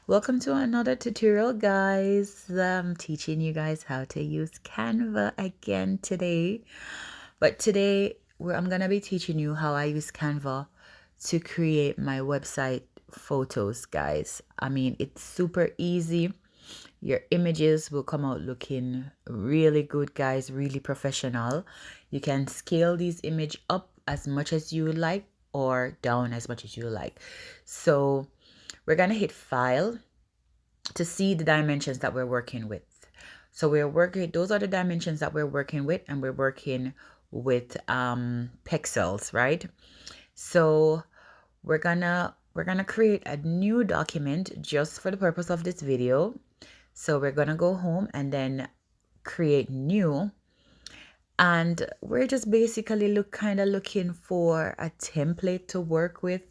Welcome to another tutorial, guys. I'm teaching you guys how to use Canva again today. But today I'm gonna be teaching you how I use Canva to create my website photos, guys. I mean, it's super easy. Your images will come out looking really good, guys, really professional. You can scale these image up as much as you like or down as much as you like. So we're gonna hit file to see the dimensions that we're working with. So those are the dimensions that we're working with, and we're working with pixels, right? So we're gonna create a new document just for the purpose of this video. So we're gonna go home and then create new, and we're just basically looking for a template to work with.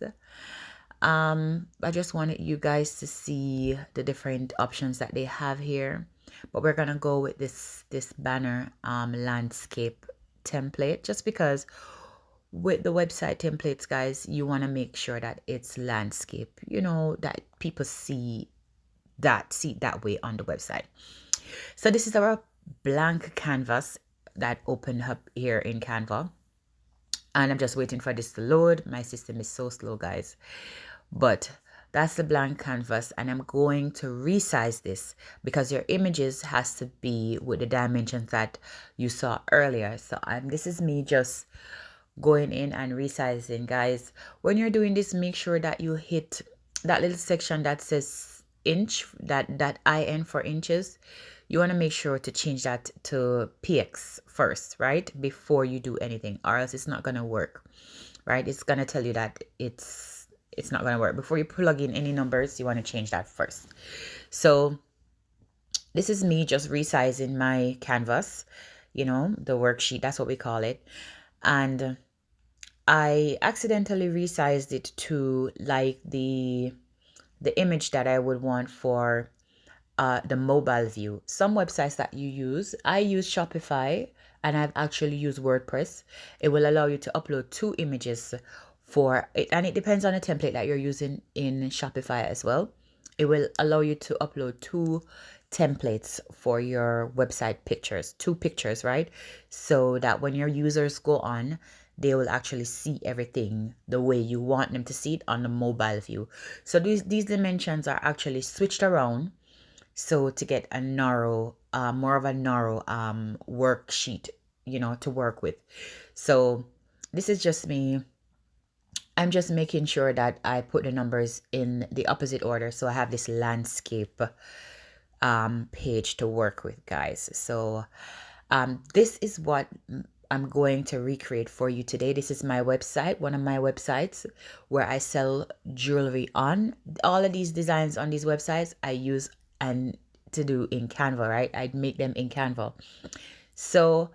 I just wanted you guys to see the different options that they have here, but we're gonna go with this banner landscape template, just because with the website templates, guys, you want to make sure that it's landscape, that people see that way on the website. So this is our blank canvas that opened up here in Canva, and I'm just waiting for this to load. My system is so slow, guys. But that's the blank canvas, and I'm going to resize this because your images has to be with the dimensions that you saw earlier. So this is me just going in and resizing, guys. When you're doing this, make sure that you hit that little section that says inch, that IN for inches. You want to make sure to change that to px first, right, before you do anything, or else it's not going to work, right? It's going to tell you that it's not going to work. Before you plug in any numbers, you want to change that first. So this is me just resizing my canvas, the worksheet, that's what we call it. And I accidentally resized it to like the image that I would want for the mobile view. Some websites that you use, I use Shopify, and I've actually used WordPress. It will allow you to upload 2 images for it, and it depends on the template that you're using in Shopify as well. It will allow you to upload 2 templates for your website pictures, 2 pictures, right? So that when your users go on, they will actually see everything the way you want them to see it on the mobile view. So these dimensions are actually switched around, so to get a narrow, more of a narrow worksheet, to work with. So this is just me. I'm just making sure that I put the numbers in the opposite order, so I have this landscape page to work with, guys. So this is what I'm going to recreate for you today. This is my website, one of my websites where I sell jewelry on. All of these designs on these websites I use and to do in Canva, right? I'd make them in Canva. So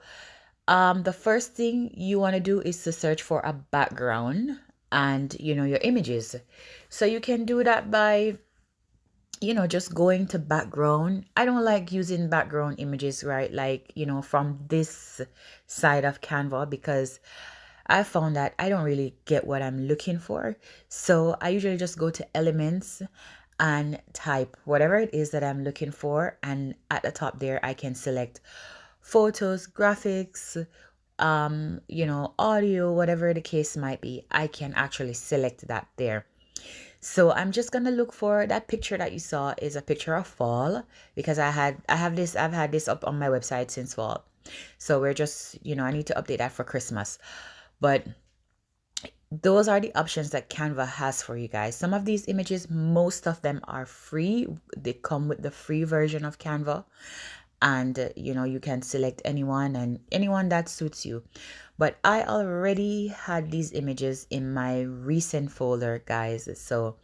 the first thing you want to do is to search for a background and your images. So you can do that by just going to background. I don't like using background images, right, like from this side of Canva, because I found that I don't really get what I'm looking for. So I usually just go to elements and type whatever it is that I'm looking for, and at the top there I can select photos, graphics, audio, whatever the case might be. I can actually select that there. So I'm just gonna look for that picture that you saw is a picture of fall, because I've had this up on my website since fall. So we're just, I need to update that for Christmas. But those are the options that Canva has for you guys. Some of these images, most of them are free. They come with the free version of Canva, and you can select anyone that suits you. But I already had these images in my recent folder, guys, so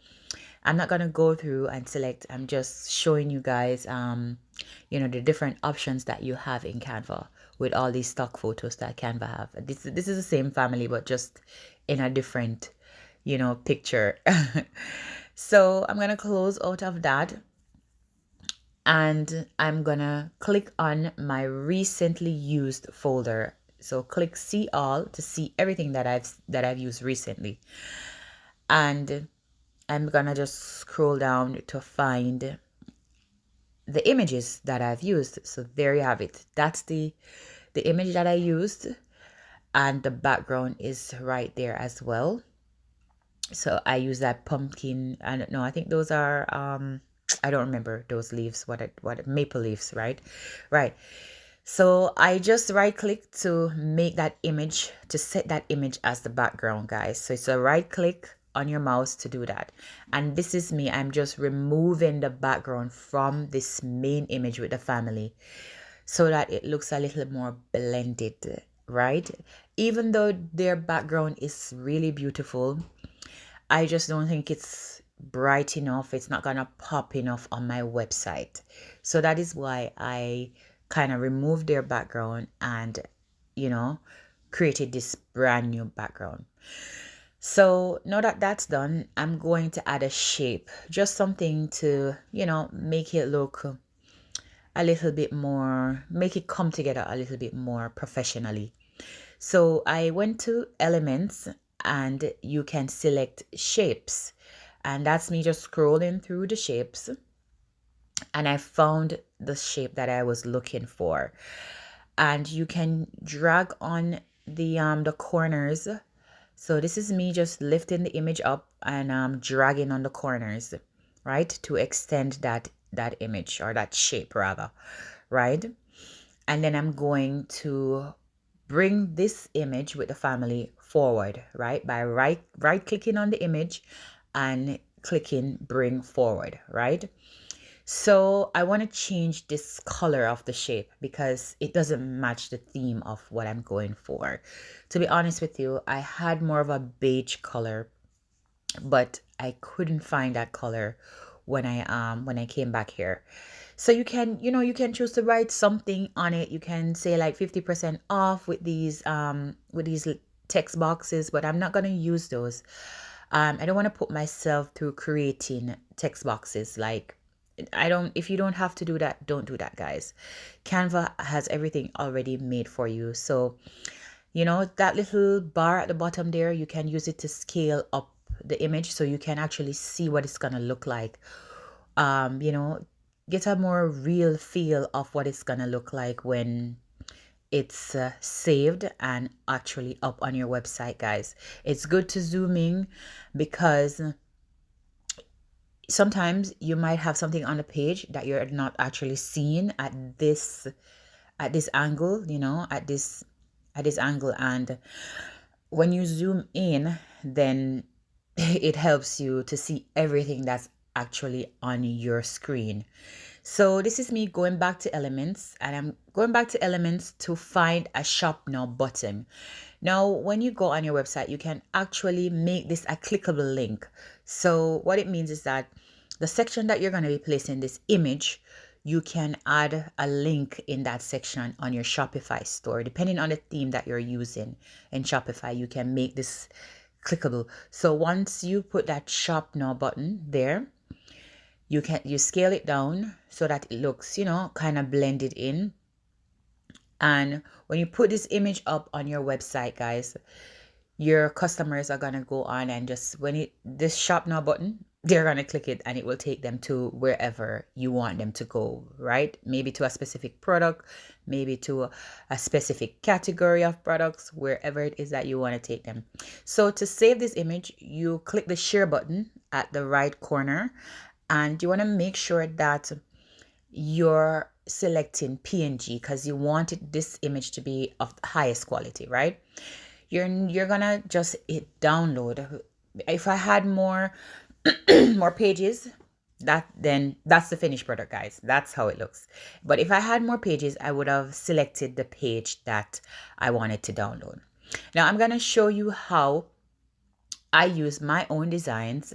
I'm not gonna go through and select. I'm just showing you guys the different options that you have in Canva with all these stock photos that Canva have. This is the same family, but just in a different picture. So I'm gonna close out of that, and I'm gonna click on my recently used folder So click see all to see everything that I've used recently. And I'm gonna just scroll down to find the images that I've used. So there you have it. That's the image that I used, and the background is right there as well. So I use that pumpkin. I don't know. I think those are I don't remember those leaves. What maple leaves, right? Right. So I just right click to make that image, to set that image as the background, guys. So it's a right click on your mouse to do that. And this is me. I'm just removing the background from this main image with the family so that it looks a little more blended, right? Even though their background is really beautiful, I just don't think it's bright enough. It's not gonna pop enough on my website. So that is why I kind of removed their background and, you know, created this brand new background. So now that that's done, I'm going to add a shape, just something to, make it look a little bit more, make it come together a little bit more professionally. So I went to elements, and you can select shapes. And that's me just scrolling through the shapes, and I found the shape that I was looking for. And you can drag on the corners. So this is me just lifting the image up and dragging on the corners, right? To extend that image, or that shape rather, right? And then I'm going to bring this image with the family forward, right? By right clicking on the image and clicking bring forward, right? So I want to change this color of the shape because it doesn't match the theme of what I'm going for. To be honest with you, I had more of a beige color, but I couldn't find that color when I came back here. So you can, you can choose to write something on it. You can say like 50% off with these text boxes, but I'm not going to use those. I don't want to put myself through creating text boxes. Like, if you don't have to do that, don't do that, guys. Canva has everything already made for you. So, that little bar at the bottom there, you can use it to scale up the image so you can actually see what it's gonna look like. Get a more real feel of what it's gonna look like when it's saved and actually up on your website, guys. It's good to zoom in because sometimes you might have something on the page that you're not actually seeing at this angle, at this angle. And when you zoom in, then it helps you to see everything that's actually on your screen. So this is me going back to elements, and I'm going back to elements to find a shop now button. Now, when you go on your website, you can actually make this a clickable link. So what it means is that the section that you're going to be placing this image, you can add a link in that section on your Shopify store. Depending on the theme that you're using in Shopify, you can make this clickable. So once you put that shop now button there, you scale it down so that it looks, kind of blended in. And when you put this image up on your website, guys, your customers are gonna go on and just this shop now button, they're gonna click it and it will take them to wherever you want them to go, right? Maybe to a specific product, maybe to a specific category of products, wherever it is that you want to take them. So to save this image, you click the share button at the right corner, and you want to make sure that you're selecting PNG because you wanted this image to be of the highest quality, right? You're gonna just hit download. If I had more more pages, that's the finished product, guys. That's how it looks. But if I had more pages, I would have selected the page that I wanted to download. Now I'm gonna show you how I use my own designs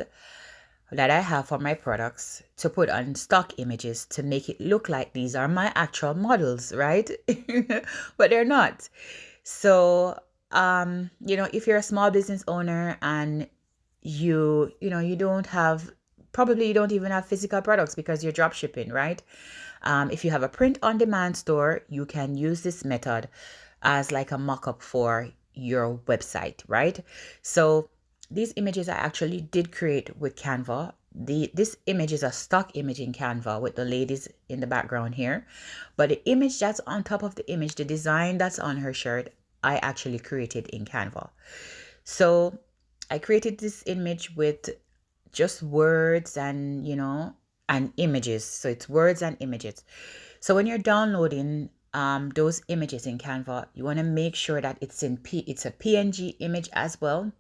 that I have for my products to put on stock images to make it look like these are my actual models, right? But they're not. So, if you're a small business owner and you don't have, probably you don't even have physical products because you're drop shipping, right? If you have a print on demand store, you can use this method. as like a mock-up for your website, right? So these images I actually did create with Canva. This image is a stock image in Canva with the ladies in the background here, but the image that's on top of the image, the design that's on her shirt, I actually created in Canva. So I created this image with just words and, and images. So it's words and images. So when you're downloading those images in Canva, you want to make sure that it's a PNG image, as well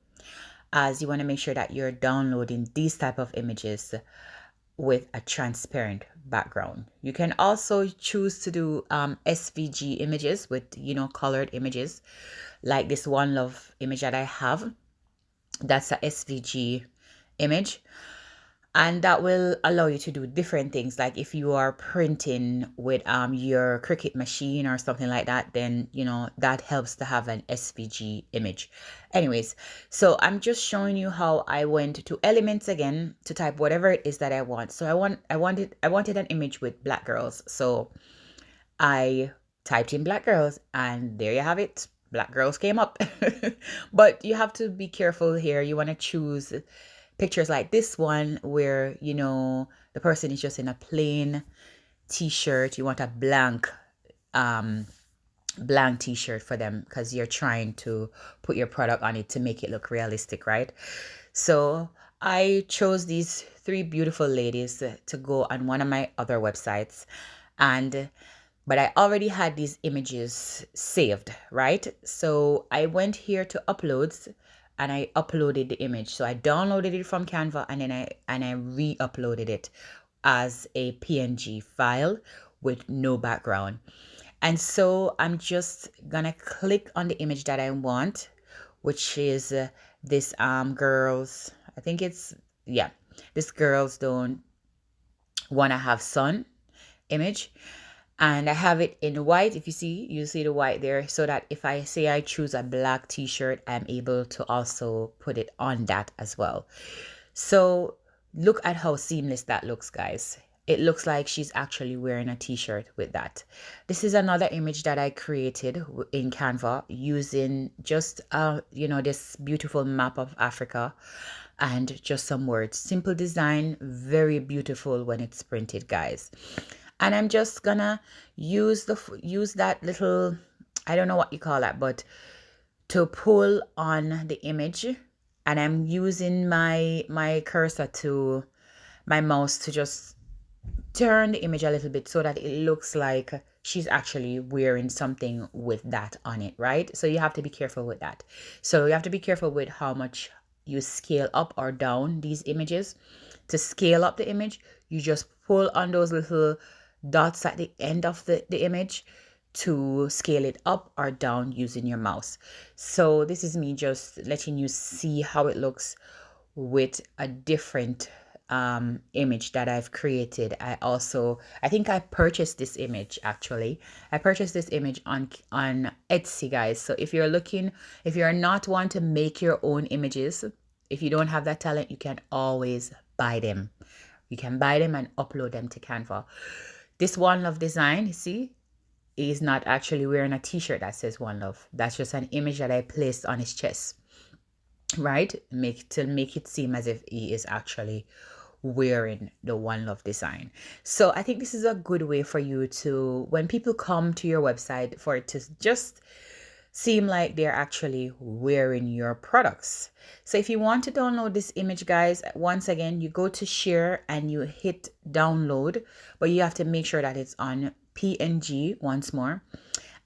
as you want to make sure that you're downloading these type of images with a transparent background. You can also choose to do SVG images with, colored images, like this One Love image that I have. That's a SVG image, and that will allow you to do different things. Like if you are printing with your Cricut machine or something like that, then that helps to have an SVG image. Anyways, so I'm just showing you how I went to Elements again to type whatever it is that I want. So I wanted an image with black girls, so I typed in black girls, and there you have it. Black girls came up. But you have to be careful here. You want to choose pictures like this one where, the person is just in a plain t-shirt. You want a blank t-shirt for them because you're trying to put your product on it to make it look realistic, right? So I chose these three beautiful ladies to go on one of my other websites, but I already had these images saved, right? So I went here to uploads and I uploaded the image. So I downloaded it from Canva, and then I re-uploaded it as a PNG file with no background. And so I'm just gonna click on the image that I want, which is this girls, I think it's, yeah, this girls don't wanna have sun image. And I have it in white. If you see the white there, so that if I say I choose a black t-shirt, I'm able to also put it on that as well. So look at how seamless that looks, guys. It looks like she's actually wearing a t-shirt with that. This is another image that I created in Canva using just this beautiful map of Africa and just some words. Simple design, very beautiful when it's printed, guys. And I'm just gonna use that little, I don't know what you call that, but to pull on the image, and I'm using my cursor to my mouse to just turn the image a little bit so that it looks like she's actually wearing something with that on it, right? So you have to be careful with that. So you have to be careful with how much you scale up or down these images. To scale up the image, you just pull on those little dots at the end of the image to scale it up or down using your mouse. So this is me just letting you see how it looks with a different image that I've created. I think I purchased this image, actually. I purchased this image on Etsy, guys. So if you're not one to make your own images, if you don't have that talent, you can always buy them. You can buy them and upload them to Canva. This One Love design, you see, is not actually wearing a t-shirt that says One Love. That's just an image that I placed on his chest, right? To make it seem as if he is actually wearing the One Love design. So I think this is a good way for you to, when people come to your website, for it to just seem like they're actually wearing your products. So if you want to download this image, guys, once again, you go to share and you hit download, but you have to make sure that it's on PNG once more.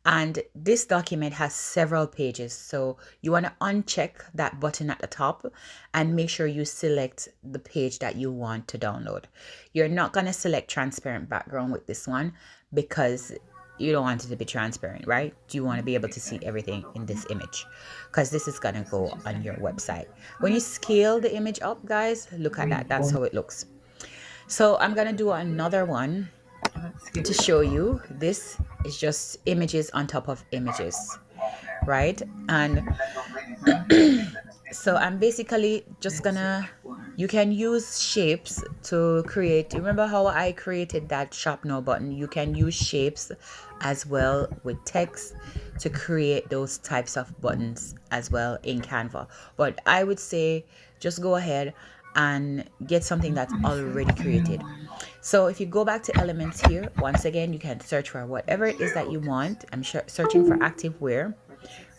And this document has several pages, so you want to uncheck that button at the top and make sure you select the page that you want to download. You're not going to select transparent background with this one because you don't want it to be transparent, right? You want to be able to see everything in this image because this is going to go on your website. When you scale the image up, guys, look at that. That's how it looks. So I'm going to do another one to show you. This is just images on top of images, right? And so I'm basically just gonna, you can use shapes to create. Remember how I created that shop now button? You can use shapes as well with text to create those types of buttons as well in Canva. But I would say just go ahead and get something that's already created. So if you go back to elements here, once again, you can search for whatever it is that you want. I'm searching for active wear,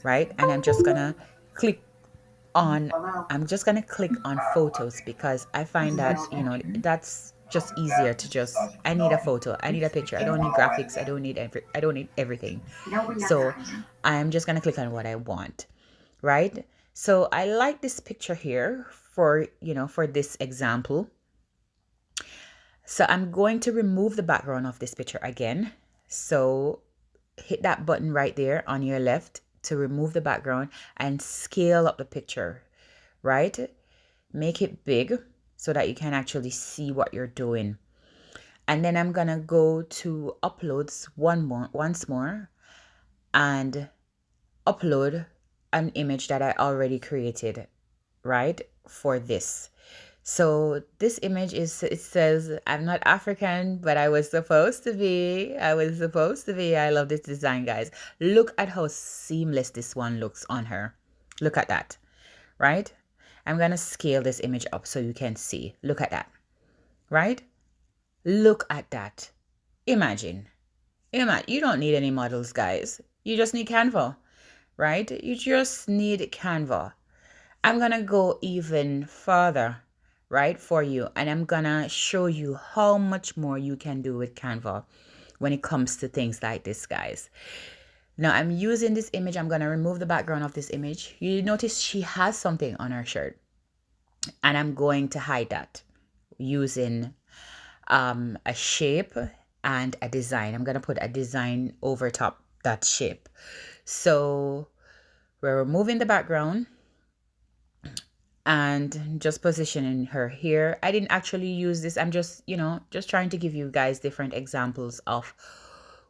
right? And I'm just gonna click on photos, because I find that, you know, that's just easier to just, I need a photo, I need a picture, I don't need graphics, I don't need everything. So I'm just gonna click on what I want, right? So I like this picture here for, you know, for this example. So I'm going to remove the background of this picture again. So hit that button right there on your left to remove the background and scale up the picture, right? Make it big so that you can actually see what you're doing. And then I'm gonna go to uploads once more and upload an image that I already created, right, for this. So this image is, it says, I'm not African, but I was supposed to be. I was supposed to be. I love this design, guys. Look at how seamless this one looks on her. Look at that, right? I'm going to scale this image up so you can see. Look at that, right? Look at that. Imagine. You don't need any models, guys. You just need Canva, right? You just need Canva. I'm going to go even further, right, for you. And I'm going to show you how much more you can do with Canva when it comes to things like this, guys. Now I'm using this image. I'm going to remove the background of this image. You notice she has something on her shirt. And I'm going to hide that using a shape and a design. I'm going to put a design over top that shape. So we're removing the background and just positioning her here. I didn't actually use this. I'm just, you know, just trying to give you guys different examples of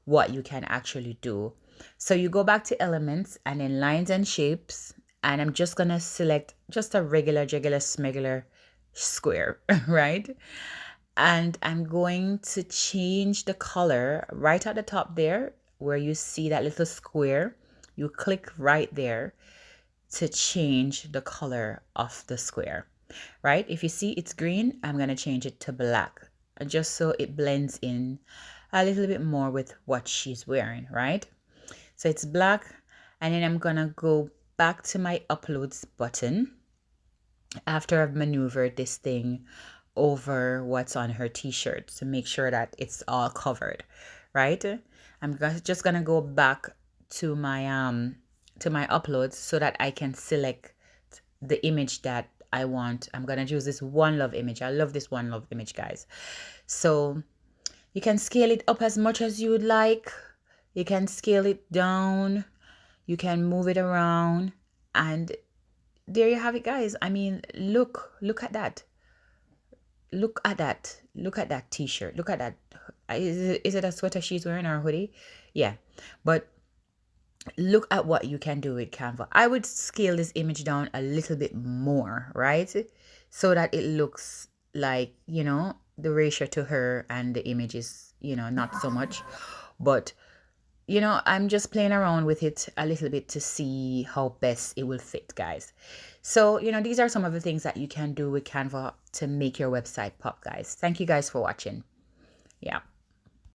what you can actually do. So you go back to elements and then lines and shapes, and I'm just gonna select just a regular smegular square, right? And I'm going to change the color right at the top there where you see that little square. You click right there to change the color of the square, right? If you see it's green, I'm going to change it to black, just so it blends in a little bit more with what she's wearing, right? So it's black, and then I'm going to go back to my uploads button after I've maneuvered this thing over what's on her t-shirt to make sure that it's all covered, right? I'm just going to go back to my uploads so that I can select the image that I want. I'm going to choose this One Love image. I love this One Love image, guys. So you can scale it up as much as you would like. You can scale it down. You can move it around. And there you have it, guys. I mean, look at that. Look at that. Look at that t-shirt. Look at that. Is it a sweater she's wearing or a hoodie? Yeah. But look at what you can do with Canva. I would scale this image down a little bit more, right? So that it looks like, you know, the ratio to her and the image is, you know, not so much. But, you know, I'm just playing around with it a little bit to see how best it will fit, guys. So, you know, these are some of the things that you can do with Canva to make your website pop, guys. Thank you guys for watching. Yeah.